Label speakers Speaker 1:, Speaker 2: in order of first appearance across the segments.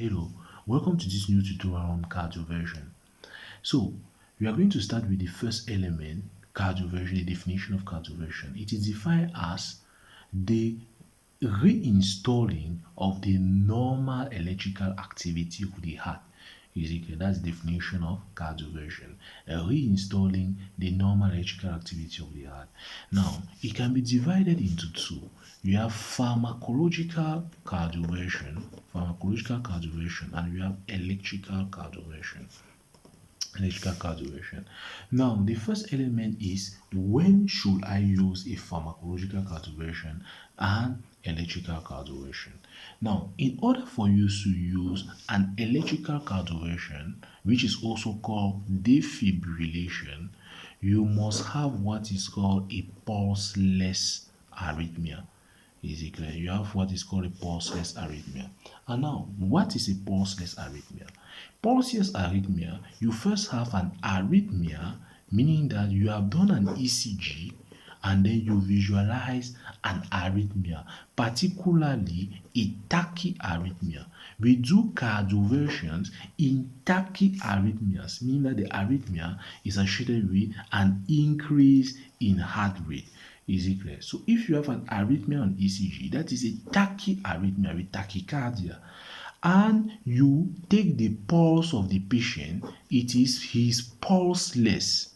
Speaker 1: Hello, welcome to this new tutorial on cardioversion. So, we are going to start with the first element, cardioversion, the definition of cardioversion. It is defined as the reinstalling of the normal electrical activity of the heart. That's the definition of cardioversion. Reinstalling the normal electrical activity of the heart. Now, it can be divided into two. You have pharmacological cardioversion, and you have electrical cardioversion. Now, the first element is, when should I use a pharmacological cardioversion and electrical cardioversion? Now, in order for you to use an electrical cardioversion, which is also called defibrillation, you must have what is called a pulseless arrhythmia. Is it clear? You have what is called a pulseless arrhythmia. And now, what is a pulseless arrhythmia? Pulseless arrhythmia, you first have an arrhythmia, meaning that you have done an ECG and then you visualize an arrhythmia, particularly a tachyarrhythmia. We do cardioversions in tachyarrhythmias, meaning that the arrhythmia is associated with an increase in heart rate. Is it clear? So if you have an arrhythmia on ECG, that is a tachyarrhythmia with tachycardia, and you take the pulse of the patient, he is pulseless.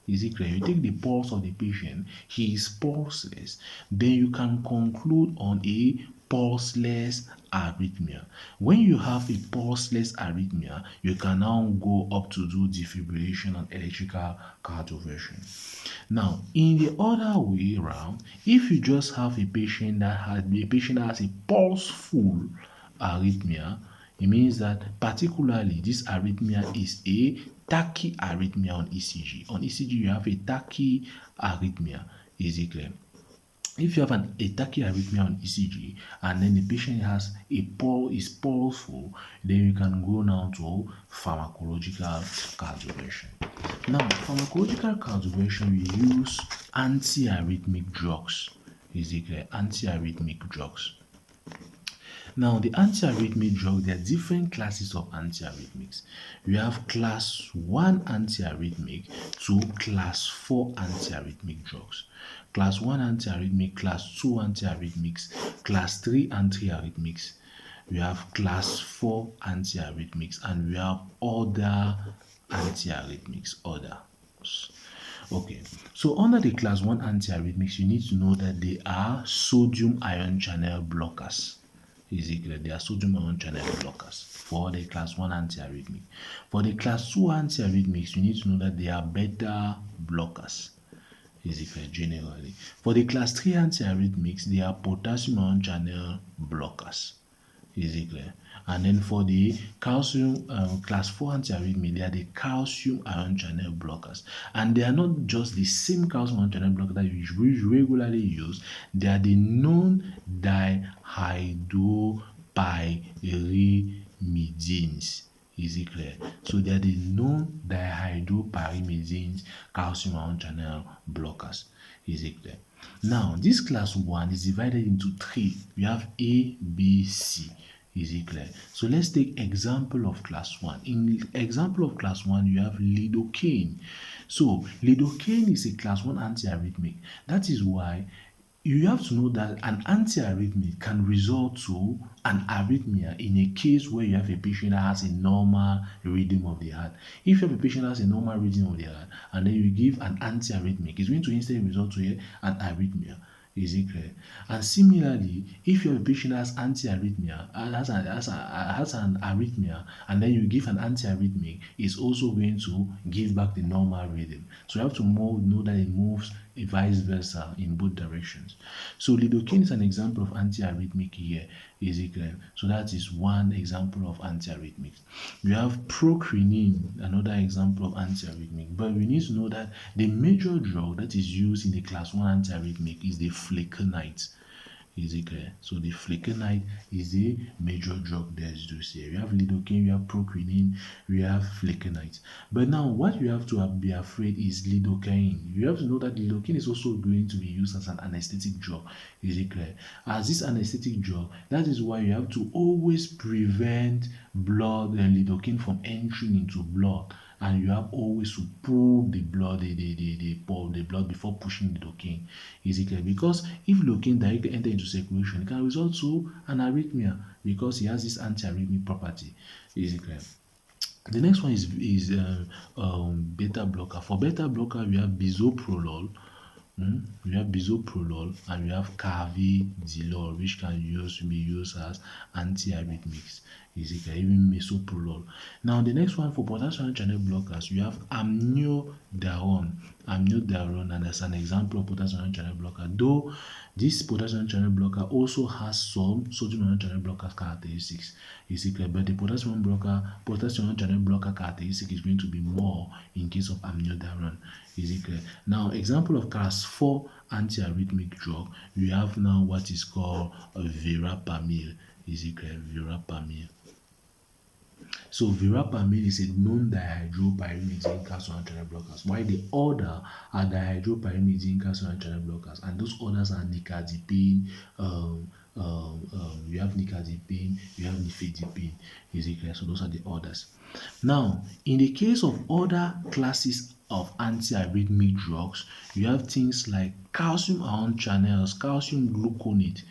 Speaker 1: Is it clear? You take the pulse of the patient, he is pulseless, then you can conclude on a pulseless arrhythmia. When you have a pulseless arrhythmia, you can now go up to do defibrillation and electrical cardioversion. Now, in the other way around, if you just have a patient that has a pulseful arrhythmia, it means that particularly this arrhythmia is a tachyarrhythmia on ECG. On ECG, you have a tachyarrhythmia. Is it clear? If you have a tachyarrhythmia on ECG and then the patient has is pulseful, then you can go now to pharmacological cardioversion. Now, pharmacological cardioversion, we use antiarrhythmic drugs. Is it clear? Antiarrhythmic drugs. Now, the antiarrhythmic drug, there are different classes of antiarrhythmics. We have class 1 antiarrhythmic to class 4 antiarrhythmic drugs. Class 1 antiarrhythmic, class 2 antiarrhythmics, class 3 antiarrhythmics. We have class 4 antiarrhythmics, and we have other antiarrhythmics, others. Okay, so under the class 1 antiarrhythmics, you need to know that they are sodium ion channel blockers. Is it clear? They are sodium ion channel blockers for the class 1 antiarrhythmic. For the class 2 antiarrhythmics, you need to know that they are beta blockers. Is it clear? Generally. For the class 3 antiarrhythmics, they are potassium ion channel blockers. Is it clear? And then for the calcium class 4 antiarrhythmia, they are the calcium ion channel blockers. And they are not just the same calcium ion channel blocker that you regularly use. They are the non-dihydropyrimidines. Is it clear? So they are the non-dihydropyrimidines calcium ion channel blockers. Is it clear? Now, this class 1 is divided into 3. We have A, B, C. Is it clear? So let's take example of class 1. In example of class 1, you have lidocaine. So lidocaine is a class 1 antiarrhythmic. That is why you have to know that an antiarrhythmic can result to an arrhythmia in a case where you have a patient that has a normal rhythm of the heart. If you have a patient that has a normal rhythm of the heart and then you give an antiarrhythmic, it's going to instead result to an arrhythmia. Is it clear? And similarly, if you have a patient that has antiarrhythmia, has an arrhythmia, and then you give an antiarrhythmic, it's also going to give back the normal rhythm. So you have to know that it moves vice versa in both directions. So lidocaine is an example of antiarrhythmic here. Is it clear? So that is one example of antiarrhythmics. We have procrinine, another example of antiarrhythmic. But we need to know that the major drug that is used in the class 1 antiarrhythmic is the flecainide. Is it clear? So the flecainide is a major drug there is used here. We have lidocaine, we have proquinine, we have flecainide. But now what you have to be afraid is lidocaine. You have to know that lidocaine is also going to be used as an anesthetic drug. Is it clear? As this anesthetic drug, that is why you have to always prevent blood and lidocaine from entering into blood, and you have always to pull the blood, the blood before pushing the lidocaine. Is it clear? Because if lidocaine directly enter into circulation, it can result to an arrhythmia because it has this anti-arrhythmic property. Is it clear? The next one is beta blocker. For beta blocker, we have bisoprolol. We have bisoprolol and we have carvedilol, which can be used as antiarrhythmics. Is it clear? Even mesoprolol. Now the next one for potassium channel blockers, we have amiodarone. Amiodarone, and as an example of potassium channel blocker, though this potassium channel blocker also has some sodium channel blocker characteristics. Is it clear? But the potassium channel blocker characteristic is going to be more in case of amiodarone. Is it clear? Now, example of class 4 antiarrhythmic drug, we have now what is called verapamil. Is it clear? Verapamil. So verapamil is a non-dihydropyrimidine calcium channel blockers, while the other are dihydropyrimidine calcium channel blockers, and those others are nicardipine, you have nicardipine, you have nifedipine. Is it clear? So those are the others. Now, in the case of other classes of antiarrhythmic drugs, you have things like calcium ion channels, calcium gluconate.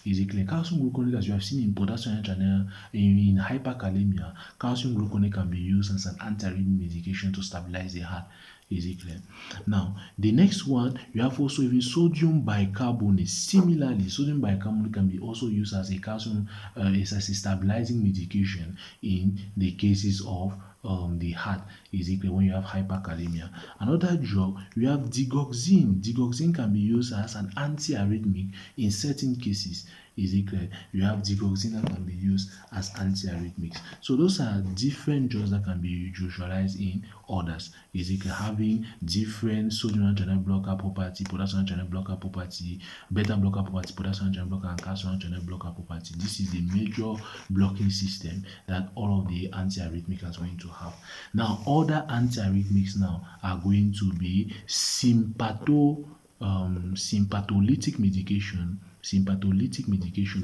Speaker 1: Is it clear? Calcium gluconate, as you have seen in potassium channel, in hyperkalemia, calcium gluconate can be used as an antiarrhythmic medication to stabilize the heart. Is it clear? Now, the next one, you have also even sodium bicarbonate. Similarly, sodium bicarbonate can be also used as a calcium, as a stabilizing medication in the cases of the heart. Is it clear? When you have hyperkalemia. Another drug, we have digoxin. Digoxin can be used as an antiarrhythmic in certain cases. Is it clear? You have digoxin that can be used as antiarrhythmics. So those are different drugs that can be utilized in others. Is it clear? Having different sodium channel blocker property, potassium channel blocker property, beta blocker property, potassium channel blocker, and calcium channel blocker property. This is the major blocking system that all of the antiarrhythmics are going to have. Now, other antiarrhythmics now are going to be sympatholytic medication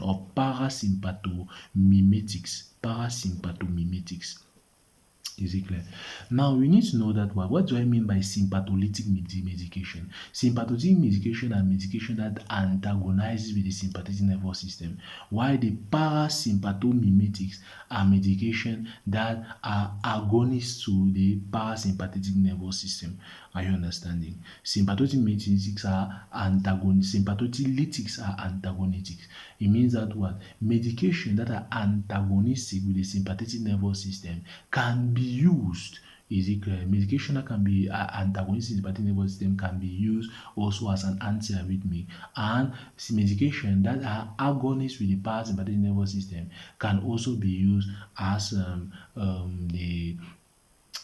Speaker 1: or parasympathomimetics. Is it clear? Now we need to know that what do I mean by sympatholytic medication? Sympatholytic medication are medication that antagonizes with the sympathetic nervous system, while the parasympathomimetics are medication that are agonists to the parasympathetic nervous system. Are you understanding? Sympatholytics are antagonistic. It means that what? Medication that are antagonistic with the sympathetic nervous system can be used. Is it clear? Medication that can be antagonistic to the sympathetic nervous system can be used also as an antiarrhythmic, and medication that are agonists with the parasympathetic nervous system can also be used as an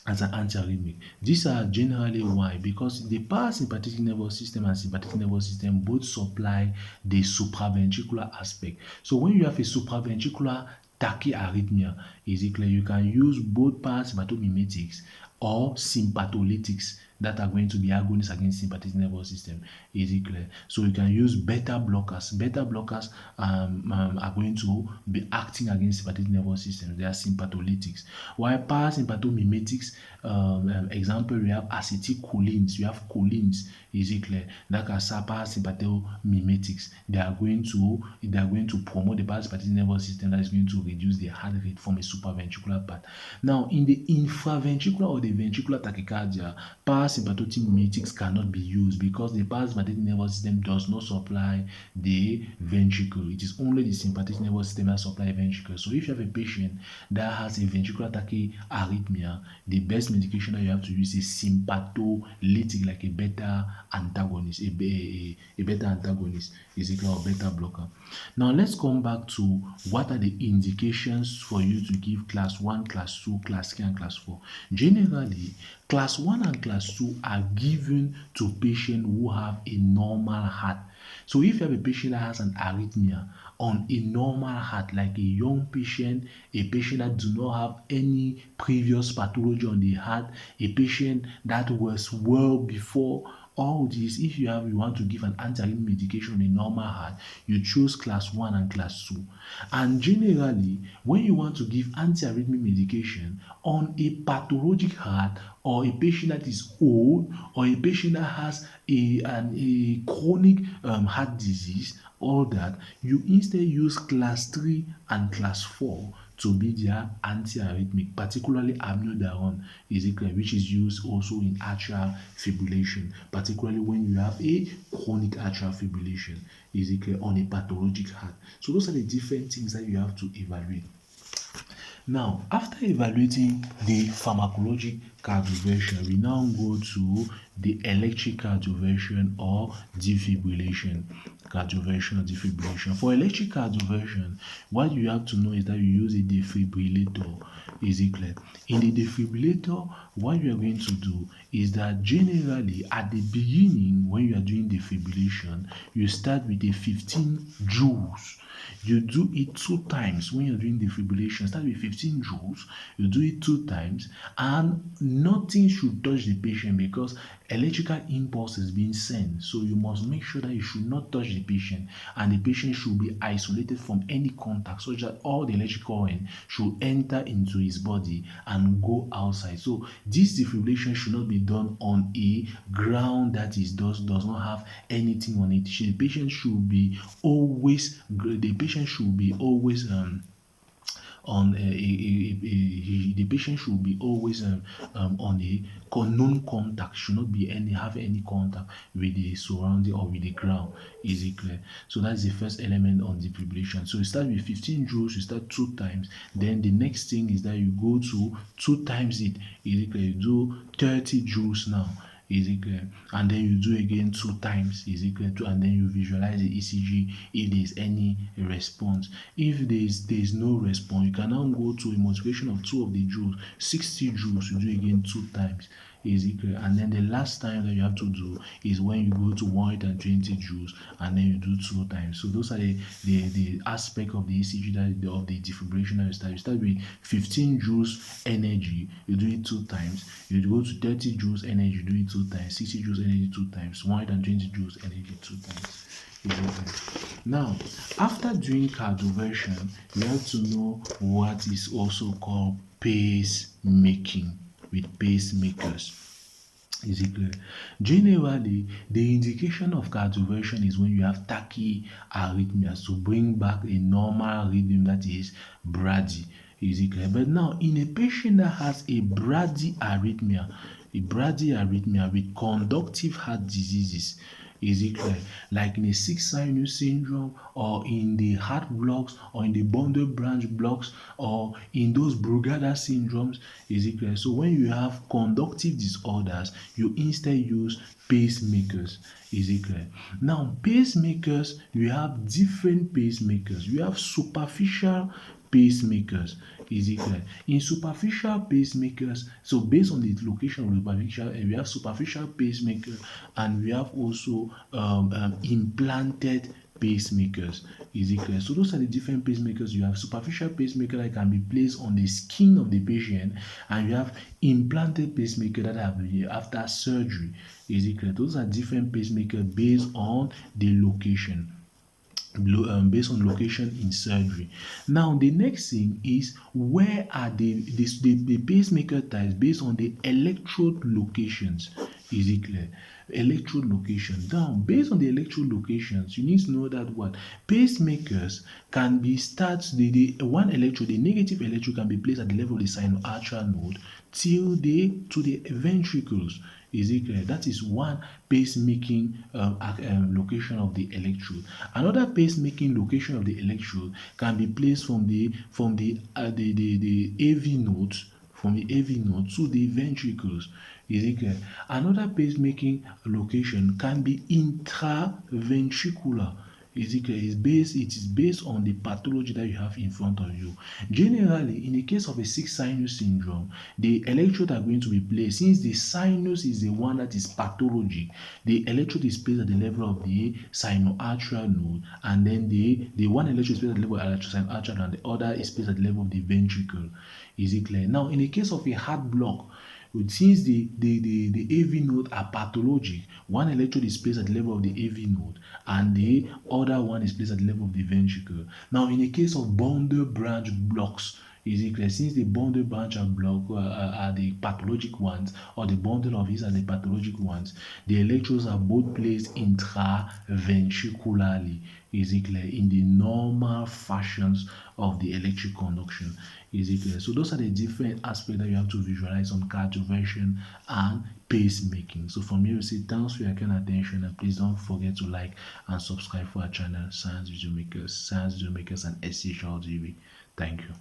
Speaker 1: antiarrhythmic. These are generally why, because the parasympathetic nervous system and sympathetic nervous system both supply the supraventricular aspect. So when you have a supraventricular tachyarrhythmia, is it clear? You can use both parasympathomimetics or sympatholytics that are going to be agonists against sympathetic nervous system. Is it clear? So you can use beta blockers. Beta blockers are going to be acting against sympathetic nervous system. They are sympatholytics. While parasympathomimetics, example, we have acetylcholines. You have cholines. Is it clear? That are parasympathomimetics. They are going to promote the parasympathetic nervous system, that is going to reduce the heart rate from a supraventricular part. Now, in the infraventricular or the ventricular tachycardia, parasympathetic mimetics cannot be used because the parasympathetic nervous system does not supply the ventricle. It is only the sympathetic nervous system that supplies the ventricle. So if you have a patient that has a ventricular tachyarrhythmia, the best medication that you have to use is sympatholytic, like a beta antagonist, a beta antagonist, is equal or beta blocker. Now let's come back to what are the indications for you to give class 1, class 2, class 3, and class 4. Generally, class 1 and class 2 are given to patients who have a normal heart. So if you have a patient that has an arrhythmia on a normal heart, like a young patient, a patient that do not have any previous pathology on the heart, a patient that was well before all this, if you want to give an antiarrhythmic medication on a normal heart, you choose class 1 and class 2. And generally, when you want to give antiarrhythmic medication on a pathologic heart, or a patient that is old, or a patient that has a chronic heart disease, all that, you instead use class 3 and class 4 to be their antiarrhythmic, particularly amiodarone, which is used also in atrial fibrillation, particularly when you have a chronic atrial fibrillation, on a pathologic heart. So those are the different things that you have to evaluate. Now, after evaluating the pharmacologic cardioversion, we now go to the electric cardioversion or defibrillation. Cardioversion or defibrillation. For electric cardioversion, what you have to know is that you use a defibrillator. Is it clear? In the defibrillator, what you are going to do is that generally at the beginning, when you are doing defibrillation, you start with a 15 joules. You do it 2 times when you're doing defibrillation. Start with 15 joules, you do it 2 times, and nothing should touch the patient because electrical impulse is being sent. So you must make sure that you should not touch the patient, and the patient should be isolated from any contact such that all the electrical current should enter into his body and go outside. So this defibrillation should not be done on a ground that does not have anything on it. The patient should be always on the patient should be always on a known contact, should not be have any contact with the surrounding or with the ground. Is it clear? So that's the first element on defibrillation. So you start with 15 joules, you start 2 times. Then the next thing is that you go to 2 times it. Is it clear? You do 30 joules now. Is it clear? And then you do again 2 times. Is it clear? And then you visualize the ECG if there is any response. If there is no response, you can now go to a multiplication of 2 of the joules, 60 joules. You do again 2 times. Is it clear? And then the last time that you have to do is when you go to 120 joules and then you do 2 times. So those are the aspect of the ECG of the defibrillation that you start. You start with 15 joules energy, you do it 2 times. You go to 30 joules energy, you do it 2 times. 60 joules energy 2 times. 120 joules energy 2 times. Now, after doing cardioversion, you have to know what is also called pacemaking with pacemakers. Is it clear? Generally, the indication of cardioversion is when you have tachyarrhythmia, to bring back a normal rhythm, that is brady. Is it clear? But now, in a patient that has a bradyarrhythmia with conductive heart diseases, is it clear? Like in a 6 sinus syndrome, or in the heart blocks, or in the bundle branch blocks, or in those Brugada syndromes, is it clear? So when you have conductive disorders, you instead use pacemakers. Is it clear? Now, pacemakers, you have different pacemakers. You have superficial pacemakers. Is it clear? In superficial pacemakers, so based on the location of the superficial, we have superficial pacemaker, and we have also implanted pacemakers. Is it clear? So those are the different pacemakers. You have superficial pacemaker that can be placed on the skin of the patient, and you have implanted pacemaker that have been after surgery. Is it clear? Those are different pacemakers based on the location. Based on location in surgery. Now, the next thing is, where are the pacemaker types based on the electrode locations. Is it clear? Electrode location. Now, based on the electrode locations, you need to know that what pacemakers can be the one electrode, the negative electrode, can be placed at the level of the sinoatrial node to the ventricles. Is it clear? That is one pacemaking location of the electrode. Another pacemaking location of the electrode can be placed from the AV node, to the ventricles. Is it clear? Another pacemaking location can be intraventricular. Is it clear? It is based on the pathology that you have in front of you. Generally, in the case of a sick sinus syndrome, the electrode are going to be placed. Since the sinus is the one that is pathologic, the electrode is placed at the level of the sinoatrial node, and then the one electrode is placed at the level of the sinoatrial, and the other is placed at the level of the ventricle. Is it clear? Now, in the case of a heart block, since the AV node are pathologic, one electrode is placed at the level of the AV node and the other one is placed at the level of the ventricle. Now, in the case of bundle branch blocks, is it clear? Since the bundle branch and block are the pathologic ones, or the bundle of these are the pathologic ones, the electrodes are both placed intraventricularly. Is it clear? In the normal fashions of the electric conduction. Is it clear? So those are the different aspects that you have to visualize on cardioversion and pacemaking. So from here we say thanks for your kind attention, and please don't forget to like and subscribe for our channel, Science Video Makers and SchrDbb. Thank you.